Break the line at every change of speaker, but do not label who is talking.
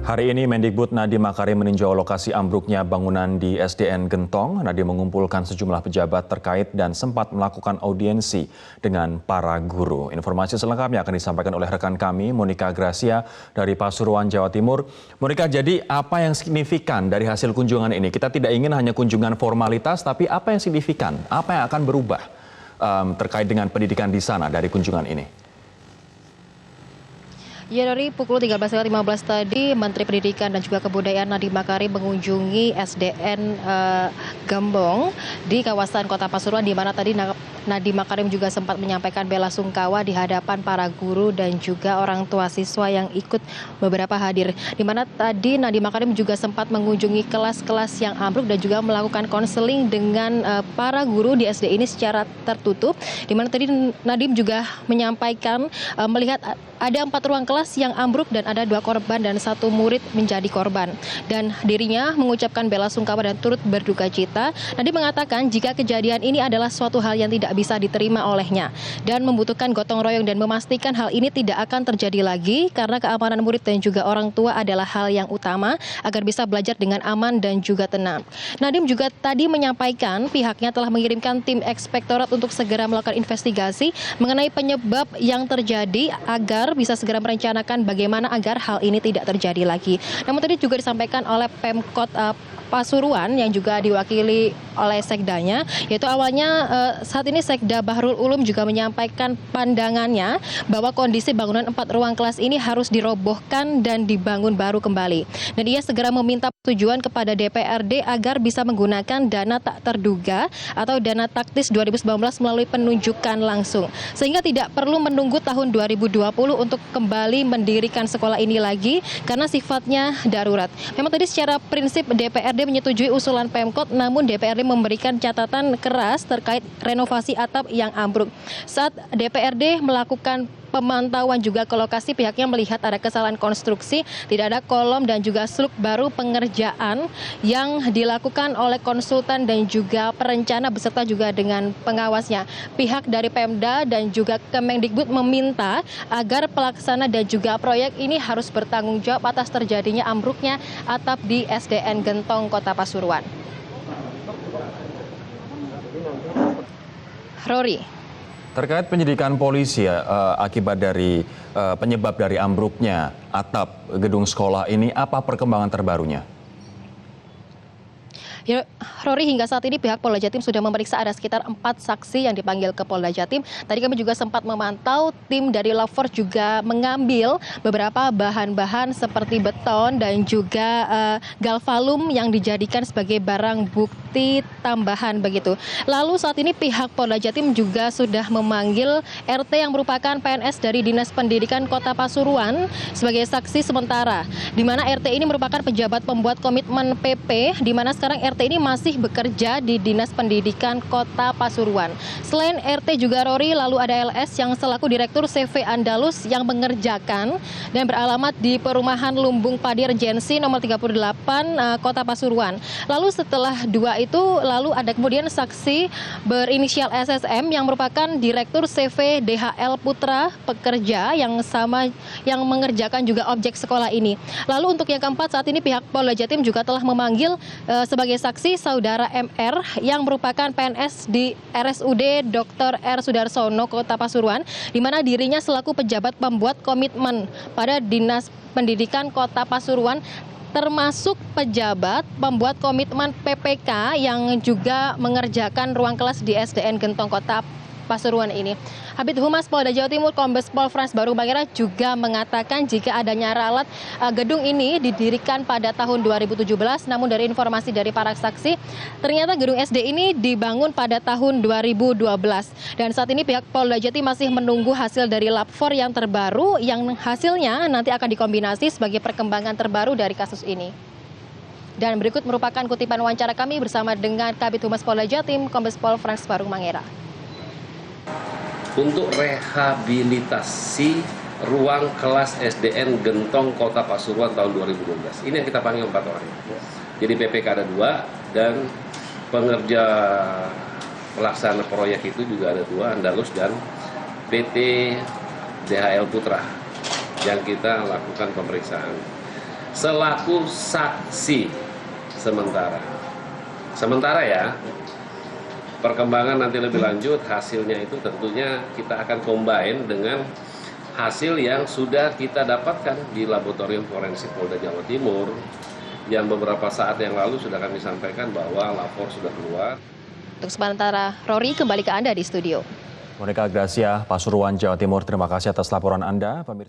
Hari ini Mendikbud Nadiem Makarim meninjau lokasi ambruknya bangunan di SDN Gentong. Nadiem mengumpulkan sejumlah pejabat terkait dan sempat melakukan audiensi dengan para guru. Informasi selengkapnya akan disampaikan oleh rekan kami, Monika Gracia dari Pasuruan, Jawa Timur. Monika, jadi apa yang signifikan dari hasil kunjungan ini? Kita tidak ingin hanya kunjungan formalitas, tapi apa yang signifikan? Apa yang akan berubah terkait dengan pendidikan di sana dari kunjungan ini?
Ya, dari pukul 13.15 tadi, Menteri Pendidikan dan juga Kebudayaan Nadiem Makarim mengunjungi SDN Gembong di kawasan Kota Pasuruan, di mana tadi Nadiem Makarim juga sempat menyampaikan bela sungkawa di hadapan para guru dan juga orang tua siswa yang ikut beberapa hadir. Di mana tadi Nadiem Makarim juga sempat mengunjungi kelas-kelas yang ambruk dan juga melakukan konseling dengan para guru di SD ini secara tertutup. Di mana tadi Nadiem juga menyampaikan melihat ada 4 ruang kelas yang ambruk dan ada 2 korban dan 1 murid menjadi korban. Dan dirinya mengucapkan bela sungkawa dan turut berduka cita. Nadiem mengatakan jika kejadian ini adalah suatu hal yang tidak bisa diterima olehnya dan membutuhkan gotong royong dan memastikan hal ini tidak akan terjadi lagi karena keamanan murid dan juga orang tua adalah hal yang utama agar bisa belajar dengan aman dan juga tenang. Nadiem juga tadi menyampaikan pihaknya telah mengirimkan tim ekspektorat untuk segera melakukan investigasi mengenai penyebab yang terjadi agar bisa segera merencanakan bagaimana agar hal ini tidak terjadi lagi. Namun tadi juga disampaikan oleh Pemkot Pasuruan yang juga diwakili oleh sekdanya, yaitu awalnya saat ini Sekda Bahrul Ulum juga menyampaikan pandangannya bahwa kondisi bangunan 4 ruang kelas ini harus dirobohkan dan dibangun baru kembali. Dan ia segera meminta persetujuan kepada DPRD agar bisa menggunakan dana tak terduga atau dana taktis 2019 melalui penunjukan langsung. Sehingga tidak perlu menunggu tahun 2020 untuk kembali mendirikan sekolah ini lagi karena sifatnya darurat. Memang tadi secara prinsip DPRD menyetujui usulan Pemkot, namun DPRD memberikan catatan keras terkait renovasi atap yang ambruk. Saat DPRD melakukan pemantauan juga ke lokasi, pihaknya melihat ada kesalahan konstruksi, tidak ada kolom dan juga sluk baru pengerjaan yang dilakukan oleh konsultan dan juga perencana beserta juga dengan pengawasnya. Pihak dari Pemda dan juga Kemendikbud meminta agar pelaksana dan juga proyek ini harus bertanggung jawab atas terjadinya ambruknya atap di SDN Gentong, Kota Pasuruan. Rory.
Terkait penyidikan polisi akibat dari penyebab dari ambruknya atap gedung sekolah ini, apa perkembangan terbarunya?
Ya, Rory, hingga saat ini pihak Polda Jatim sudah memeriksa ada sekitar 4 saksi yang dipanggil ke Polda Jatim. Tadi kami juga sempat memantau tim dari Lafor juga mengambil beberapa bahan-bahan seperti beton dan juga galvalum yang dijadikan sebagai barang bukti tambahan begitu. Lalu saat ini pihak Polda Jatim juga sudah memanggil RT yang merupakan PNS dari Dinas Pendidikan Kota Pasuruan sebagai saksi sementara. Di mana RT ini merupakan pejabat pembuat komitmen PP, di mana sekarang RT ini masih bekerja di Dinas Pendidikan Kota Pasuruan. Selain RT juga Rory, lalu ada LS yang selaku Direktur CV Andalus yang mengerjakan dan beralamat di Perumahan Lumbung Padi Regensi nomor 38 Kota Pasuruan. Lalu setelah 2 itu, lalu ada kemudian saksi berinisial SSM yang merupakan Direktur CV DHL Putra pekerja yang sama yang mengerjakan juga objek sekolah ini. Lalu untuk yang keempat, saat ini pihak Polda Jatim juga telah memanggil sebagai saksi saudara MR yang merupakan PNS di RSUD Dr. R. Sudarsono Kota Pasuruan, di mana dirinya selaku pejabat pembuat komitmen pada Dinas Pendidikan Kota Pasuruan, termasuk pejabat pembuat komitmen PPK yang juga mengerjakan ruang kelas di SDN Gentong Kota Pasuruan ini. Habid Humas Polda Jawa Timur Kombes Pol Frans Barung Mangera juga mengatakan jika adanya ralat gedung ini didirikan pada tahun 2017, namun dari informasi dari para saksi ternyata gedung SD ini dibangun pada tahun 2012. Dan saat ini pihak Polda Jatim masih menunggu hasil dari Lab 4 yang terbaru yang hasilnya nanti akan dikombinasi sebagai perkembangan terbaru dari kasus ini. Dan berikut merupakan kutipan wawancara kami bersama dengan Kabid Humas Polda Jatim Kombes Pol Frans Barung Mangera.
Untuk rehabilitasi ruang kelas SDN Gentong Kota Pasuruan tahun 2012. Ini yang kita panggil 4 orang. Jadi PPK ada 2 dan pengerja pelaksana proyek itu juga ada 2, Andalus dan PT DHL Putra yang kita lakukan pemeriksaan. selaku saksi sementara. Sementara ya, perkembangan nanti lebih lanjut hasilnya itu tentunya kita akan combine dengan hasil yang sudah kita dapatkan di Laboratorium Forensik Polda Jawa Timur yang beberapa saat yang lalu sudah kami sampaikan bahwa lapor sudah keluar.
Untuk sementara, Rory kembali ke Anda di studio.
Monika Gracia, Pasuruan, Jawa Timur, terima kasih atas laporan Anda.